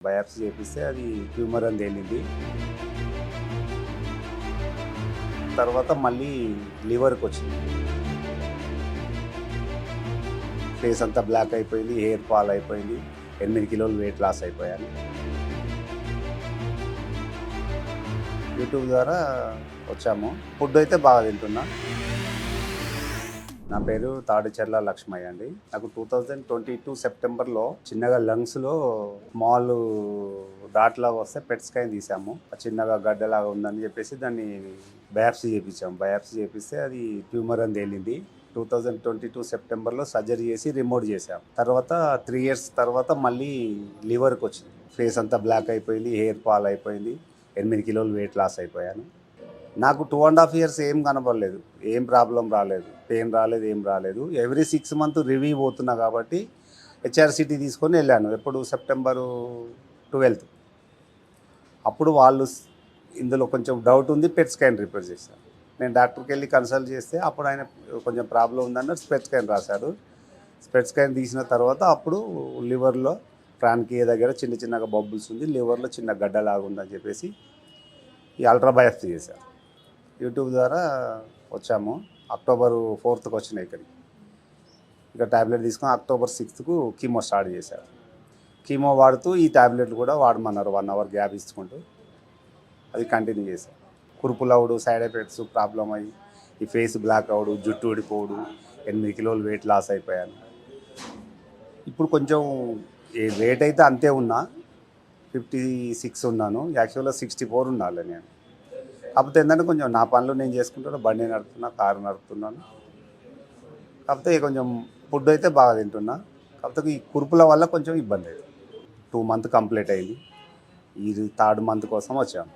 Biopsy చేపిస్తే అది tumour అని తేలింది. తర్వాత మళ్ళీ లివర్కి వచ్చింది. ఫేస్ అంతా బ్లాక్ అయిపోయింది, హెయిర్ ఫాల్ అయిపోయింది, 8 కిలోలు వెయిట్ లాస్ అయిపోయాను. యూట్యూబ్ ద్వారా వచ్చాము. ఫుడ్ అయితే బాగా తింటున్నా. నా పేరు తాడిచెర్ల లక్ష్మయ్య అండి. నాకు 2022 సెప్టెంబర్లో చిన్నగా లంగ్స్లో స్మాల్ డాట్లాగా వస్తే పెట్ స్కాన్ తీసాము. చిన్నగా గడ్డలాగా ఉందని చెప్పేసి దాన్ని బయాప్సీ చేయించాము. బయాప్సీ చేపిస్తే అది ట్యూమర్ అని తేలింది. 2022 సెప్టెంబర్లో సర్జరీ చేసి రిమూవ్ చేసాం. తర్వాత 3 ఇయర్స్ తర్వాత మళ్ళీ లివర్కి వచ్చింది. ఫేస్ అంతా బ్లాక్ అయిపోయింది, హెయిర్ ఫాల్ అయిపోయింది, 8 కిలోలు వెయిట్ లాస్ అయిపోయాను. నాకు 2.5 ఇయర్స్ ఏం కనపడలేదు, ఏం ప్రాబ్లం రాలేదు, పెయిన్ రాలేదు, ఏం రాలేదు. ఎవ్రీ 6 మంత్ రివ్యూ పోతున్నా కాబట్టి హెచ్ఆర్సిటీ తీసుకొని వెళ్ళాను. ఎప్పుడు సెప్టెంబరు 12th. అప్పుడు వాళ్ళు ఇందులో కొంచెం డౌట్ ఉంది, పెట్ స్కాన్ రిపేర్ చేశారు. నేను డాక్టర్కి వెళ్ళి కన్సల్ట్ చేస్తే అప్పుడు ఆయన కొంచెం ప్రాబ్లం ఉందన్న స్పెట్ స్కాన్ రాశారు. స్పెట్ స్కాన్ తీసిన తర్వాత అప్పుడు లివర్లో ప్రాణకీయ దగ్గర చిన్నగా బబుల్స్ ఉంది, లివర్లో చిన్న గడ్డలాగా ఉందని చెప్పేసి ఈ అల్ట్రా బయాప్సీ చేశారు. యూట్యూబ్ ద్వారా వచ్చాము. అక్టోబర్ 4th వచ్చినాయి ఇక్కడికి. ఇక ట్యాబ్లెట్ తీసుకొని అక్టోబర్ 6th కీమో స్టార్ట్ చేశారు. కీమో వాడుతూ ఈ ట్యాబ్లెట్లు కూడా వాడమన్నారు, 1 అవర్ గ్యాప్ ఇచ్చుకుంటూ. అది కంటిన్యూ చేశారు. కురుపులు అవుడు, సైడ్ ఎఫెక్ట్స్ ప్రాబ్లం అయ్యి ఈ ఫేస్ బ్లాక్ అవుడు, జుట్టు ఊడిపోవడు, 8 కిలోలు వెయిట్ లాస్ అయిపోయాను. ఇప్పుడు కొంచెం వెయిట్ అయితే అంతే ఉన్నా, 56 ఉన్నాను. యాక్చువల్గా 64 ఉండాలి నేను. కాకపోతే ఏంటంటే కొంచెం నా పనులు నేను చేసుకుంటాను, బండి నడుపుతున్నా, కారు నడుపుతున్నాను. కాకపోతే కొంచెం ఫుడ్ అయితే బాగా తింటున్నా. కాకపోతే ఈ కురుపుల వల్ల కొంచెం ఇబ్బంది అయింది. 2 మంత్ కంప్లీట్ అయింది. ఈ 3rd మంత్ కోసం వచ్చాము.